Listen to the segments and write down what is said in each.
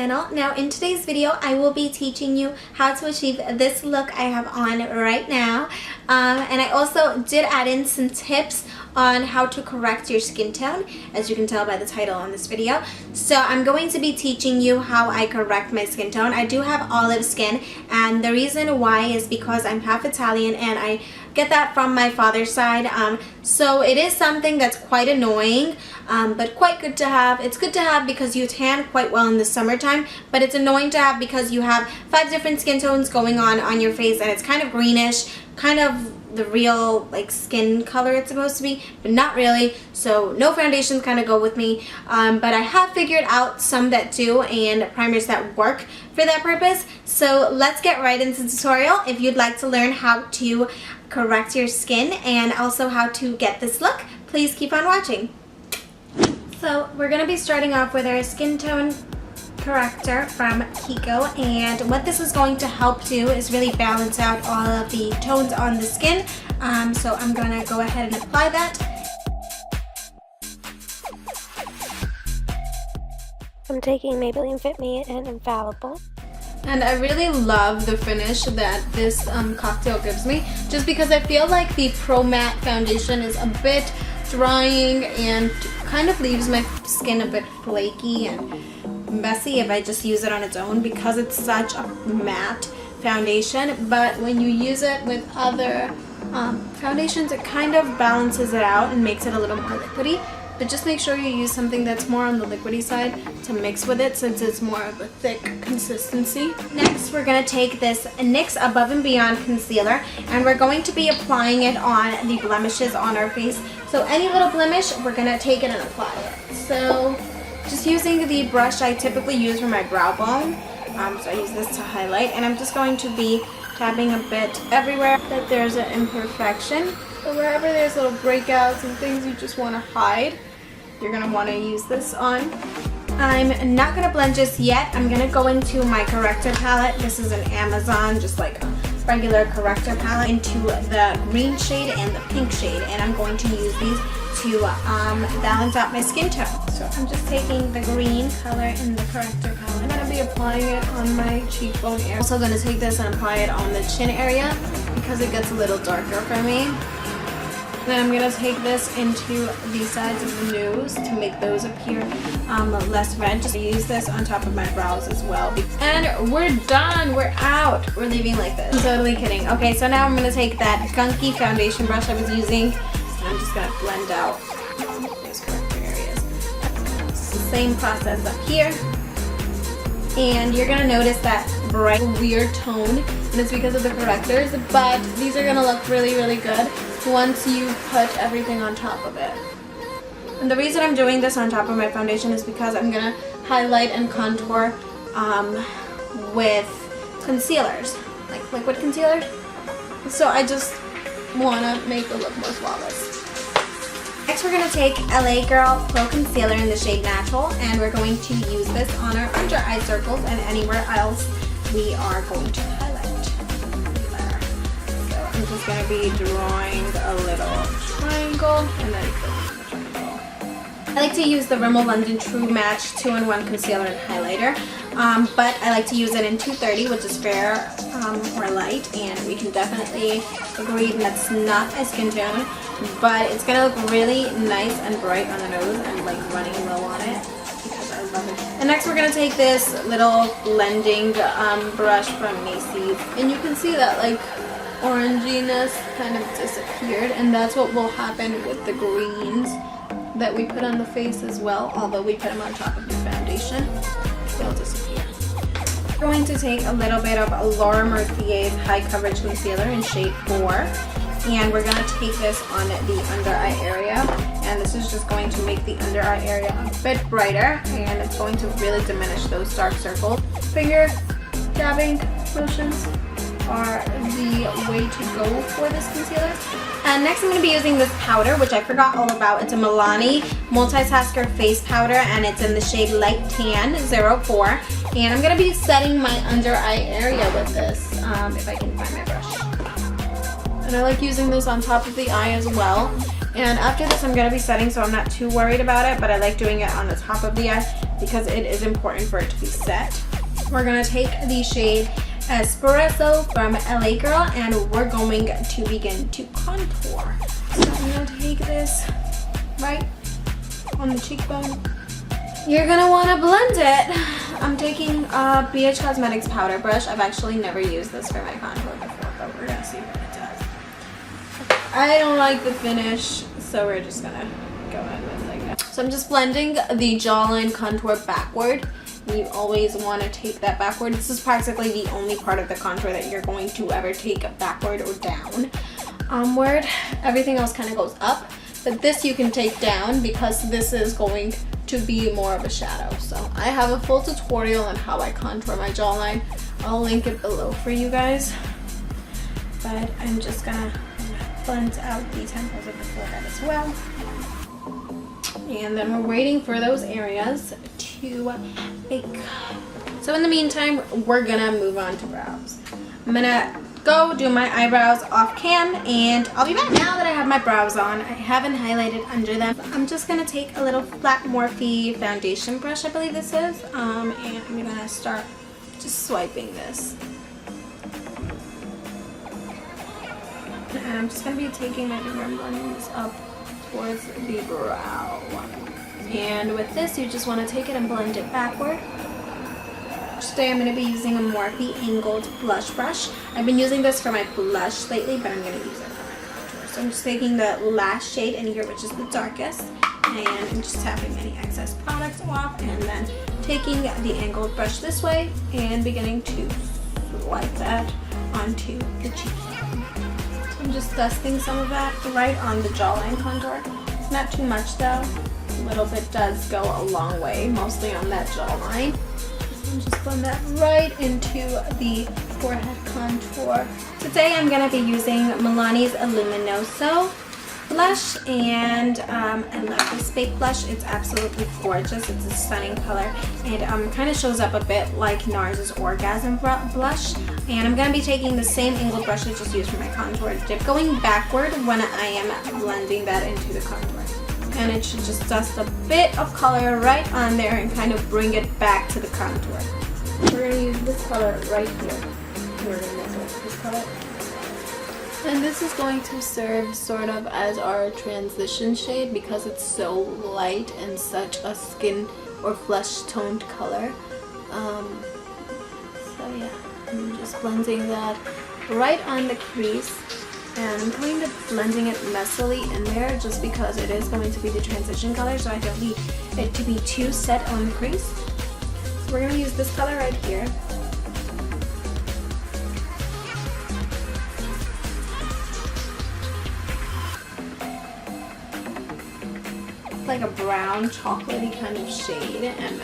channel. Now in today's video I will be teaching you how to achieve this look I have on right now, and I also did add in some tips on how to correct your skin tone, as you can tell by the title on this video. So I'm going to be teaching you how I correct my skin tone. I do have olive skin, and the reason why is because I'm half Italian and I get that from my father's side. So it is something that's quite annoying, but quite good to have. It's good to have because you tan quite well in the summertime, but it's annoying to have because you have 5 different skin tones going on your face, and it's kind of greenish, kind of the real like skin color it's supposed to be, but not really. So no foundations kind of go with me, but I have figured out some that do, and primers that work for that purpose. So let's get right into the tutorial. If you'd like to learn how to correct your skin and also how to get this look, please keep on watching. So we're going to be starting off with our skin tone corrector from Kiko, and what this is going to help do is really balance out all of the tones on the skin. So I'm going to go ahead and apply that. I'm taking Maybelline Fit Me and Infallible. And I really love the finish that this cocktail gives me, just because I feel like the Pro Matte foundation is a bit drying and kind of leaves my skin a bit flaky and messy if I just use it on its own, because it's such a matte foundation. But when you use it with other foundations, it kind of balances it out and makes it a little more liquidy. But just make sure you use something that's more on the liquidy side to mix with it, since it's more of a thick consistency. Next, we're going to take this NYX Above and Beyond concealer, and we're going to be applying it on the blemishes on our face. So any little blemish, we're going to take it and apply it. So just using the brush I typically use for my brow bone, so I use this to highlight, and I'm just going to be tapping a bit everywhere that there's an imperfection. So wherever there's little breakouts and things you just want to hide, you're going to want to use this on. I'm not going to blend just yet. I'm going to go into my corrector palette. This is an Amazon, just like a regular corrector palette, into the green shade and the pink shade, and I'm going to use these to balance out my skin tone. So I'm just taking the green color in the corrector palette. I'm going to be applying it on my cheekbone area. I'm also going to take this and apply it on the chin area because it gets a little darker for me. Then I'm going to take this into the sides of the nose to make those appear less red. Just use this on top of my brows as well. And we're done. We're out. We're leaving like this. I'm totally kidding. Okay, so now I'm going to take that gunky foundation brush I was using, and I'm just going to blend out those corrector areas. Same process up here. And you're going to notice that bright, weird tone, and it's because of the correctors, but these are going to look really, really good once you put everything on top of it. And the reason I'm doing this on top of my foundation is because I'm going to highlight and contour with concealers, like liquid concealers. So I just want to make the look more flawless. Next, we're going to take LA Girl Pro Concealer in the shade Natural, and we're going to use this on our under eye circles and anywhere else we are going to highlight. There. So I'm just going to be drawing a little triangle and then filling the triangle. I like to use the Rimmel London True Match 2-in-1 Concealer and Highlighter, but I like to use it in 230, which is fair or light, and we can definitely agree that's not my skin tone, but it's going to look really nice and bright on the nose and like running low on it because I love it. And next we're going to take this little blending brush from Macy's, and you can see that like oranginess kind of disappeared, and that's what will happen with the greens that we put on the face as well. Although we put them on top of the foundation, they'll disappear. We're going to take a little bit of Laura Mercier's High Coverage Concealer in shade 4, and we're going to take this on the under eye area, and this is just going to make the under eye area a bit brighter, and it's going to really diminish those dark circles. Finger dabbing motions are the way to go for this concealer. And next I'm going to be using this powder, which I forgot all about. It's a Milani Multitasker Face Powder, and it's in the shade Light Tan 04. And I'm going to be setting my under eye area with this, if I can find my brush. And I like using this on top of the eye as well. And after this I'm going to be setting, so I'm not too worried about it, but I like doing it on the top of the eye because it is important for it to be set. We're gonna take the shade Espresso from LA Girl and we're going to begin to contour. So I'm gonna take this right on the cheekbone. You're gonna wanna blend it. I'm taking a BH Cosmetics powder brush. I've actually never used this for my contour before, but we're gonna see what it does. I don't like the finish, so we're just gonna go ahead with it like that. So I'm just blending the jawline contour backward. You always want to take that backward. This is practically the only part of the contour that you're going to ever take backward or down. Onward, everything else kind of goes up, but this you can take down because this is going to be more of a shadow. So I have a full tutorial on how I contour my jawline. I'll link it below for you guys. But I'm just gonna blend out the temples of the forehead as well. And then we're waiting for those areas to bake. So in the meantime, we're gonna move on to brows. I'm gonna go do my eyebrows off cam and I'll be back. Now that I have my brows on, I haven't highlighted under them. I'm just gonna take a little flat Morphe foundation brush, I believe this is, and I'm gonna start just swiping this. And I'm just gonna be taking my finger and blending this up towards the brow. And with this, you just want to take it and blend it backward. Today I'm going to be using a Morphe angled blush brush. I've been using this for my blush lately, but I'm going to use it for my contour. So I'm just taking the last shade in here, which is the darkest, and I'm just tapping any excess products off, and then taking the angled brush this way and beginning to swipe that onto the cheek. I'm just dusting some of that right on the jawline contour. It's not too much though. A little bit does go a long way, mostly on that jawline. And just blend that right into the forehead contour. Today I'm going to be using Milani's Luminoso blush, and I love this fake blush. It's absolutely gorgeous. It's a stunning color, and kind of shows up a bit like NARS's Orgasm blush. And I'm going to be taking the same angled brush I just used for my contour dip, going backward when I am blending that into the contour. And it should just dust a bit of color right on there and kind of bring it back to the contour. We're going to use this color right here. We're going to mix with this color. And this is going to serve sort of as our transition shade because it's so light and such a skin or flesh toned color. So yeah, I'm just blending that right on the crease, and I'm kind of blending it messily in there just because it is going to be the transition color, so I don't need it to be too set on the crease. So we're going to use this color right here. Like a brown chocolatey kind of shade, and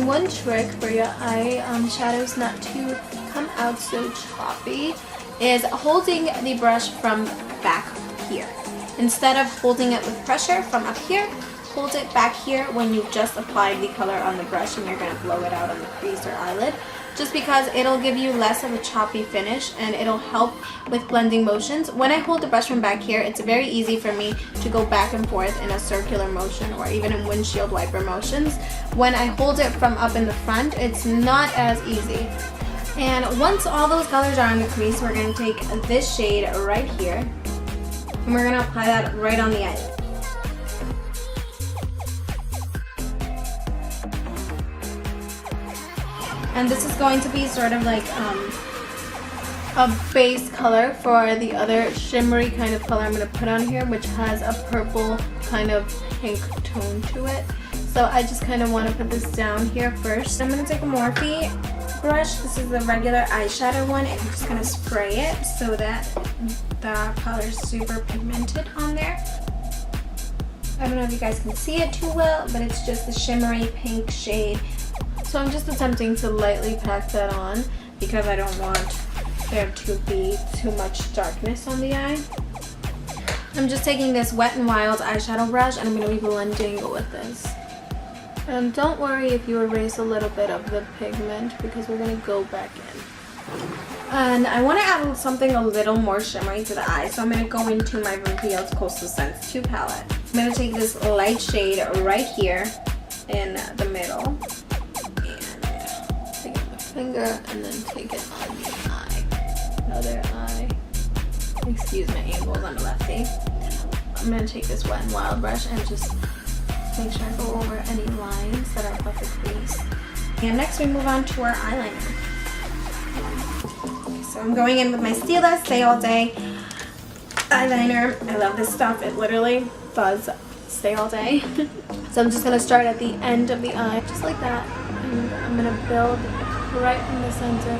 one trick for your eye shadows not to come out so choppy is holding the brush from back here. Instead of holding it with pressure from up here, hold it back here when you've just applied the color on the brush and you're going to blow it out on the crease or eyelid, just because it'll give you less of a choppy finish and it'll help with blending motions. When I hold the brush from back here, it's very easy for me to go back and forth in a circular motion or even in windshield wiper motions. When I hold it from up in the front, it's not as easy. And once all those colors are on the crease, we're going to take this shade right here and we're going to apply that right on the eyelid. And this is going to be sort of like a base color for the other shimmery kind of color I'm going to put on here, which has a purple kind of pink tone to it. So I just kind of want to put this down here first. I'm going to take a Morphe brush. This is the regular eyeshadow one, and I'm just going to spray it so that the color is super pigmented on there. I don't know if you guys can see it too well, but it's just a shimmery pink shade. So I'm just attempting to lightly pack that on because I don't want there to be too much darkness on the eye. I'm just taking this Wet n Wild eyeshadow brush and I'm going to be blending with this. And don't worry if you erase a little bit of the pigment because we're going to go back in. And I want to add something a little more shimmery to the eye, so I'm going to go into my Revealed Coastal Scents 2 palette. I'm gonna take this light shade right here in the middle and take it with my finger and then take it on the eye. Another eye. Excuse my angles, I'm a lefty. I'm gonna take this Wet n Wild brush and just make sure I go over any lines that are above the crease. And next we move on to our eyeliner. So I'm going in with my Stila Stay All Day eyeliner. I love this stuff. It literally does stay all day. So I'm just going to start at the end of the eye, just like that. And I'm going to build right in the center.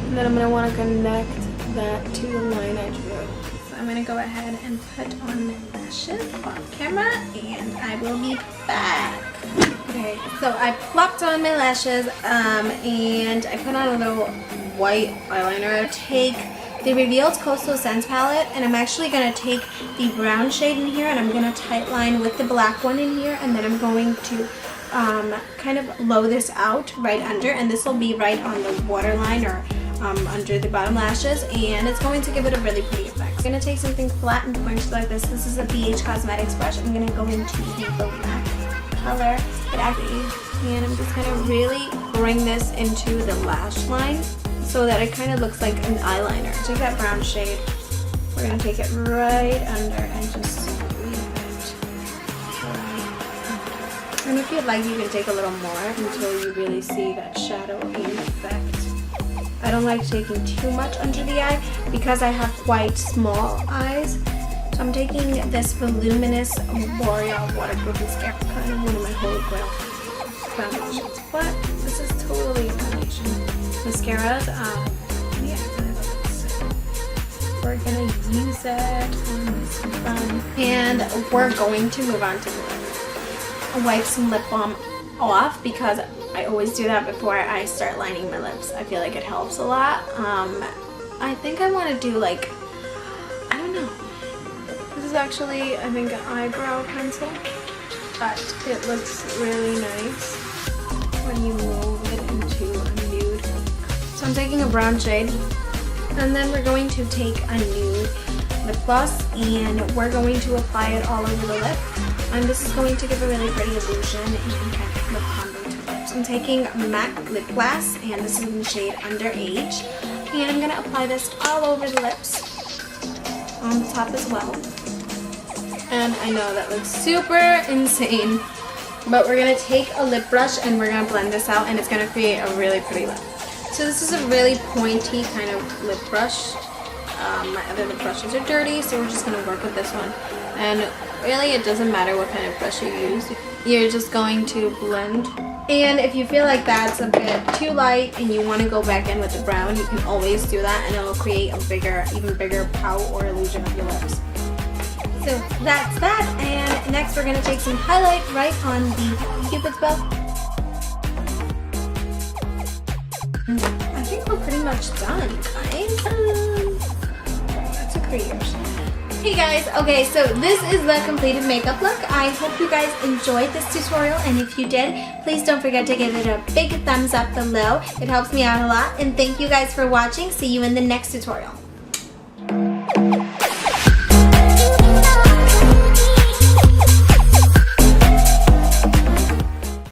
And then I'm going to want to connect that to the line I drew. So I'm going to go ahead and put on my lashes off camera and I will be back. Okay, so I plopped on my lashes and I put on a little white eyeliner. Take the Revealed Coastal Scents palette and I'm actually going to take the brown shade in here and I'm going to tight line with the black one in here, and then I'm going to kind of blow this out right under, and this will be right on the waterline or under the bottom lashes, and it's going to give it a really pretty effect. I'm going to take something flat and pointed like this. This is a BH Cosmetics brush. I'm going to go into the black color, and I'm just going to really bring this into the lash line so that it kind of looks like an eyeliner. Take that brown shade, we're going to take it right under and just sweep it right. And if you'd like, you can take a little more until you really see that shadow effect. I don't like taking too much under the eye because I have quite small eyes. So I'm taking this voluminous L'Oreal waterproof mascara, kind of one of my holy grail foundations. But this is totally a foundation. Mascaras, yeah, so we're gonna use it on this one. And we're going to move on to the lip. I'll wipe some lip balm off because I always do that before I start lining my lips. I feel like it helps a lot. I think I want to do like, I don't know. This is actually, I think, an eyebrow pencil, but it looks really nice when you move it into a nude. So I'm taking a brown shade, and then we're going to take a nude lip gloss, and we're going to apply it all over the lip. And this is going to give a really pretty illusion and kind of lip combo to lips. I'm taking MAC lip gloss, and this is in the shade Underage, and I'm gonna apply this all over the lips, on the top as well. And I know that looks super insane, but we're gonna take a lip brush and we're gonna blend this out, and it's gonna create a really pretty lip. So this is a really pointy kind of lip brush. My other lip brushes are dirty, so we're just gonna work with this one. And really, it doesn't matter what kind of brush you use. You're just going to blend. And if you feel like that's a bit too light and you want to go back in with the brown, you can always do that, and it'll create a bigger, even bigger pout or illusion of your lips. So that's that, and next we're going to take some highlight right on the Cupid's bow. I think we're pretty much done, guys. That took 3 years. Hey guys, okay, so this is the completed makeup look. I hope you guys enjoyed this tutorial, and if you did, please don't forget to give it a big thumbs up below. It helps me out a lot, and thank you guys for watching. See you in the next tutorial.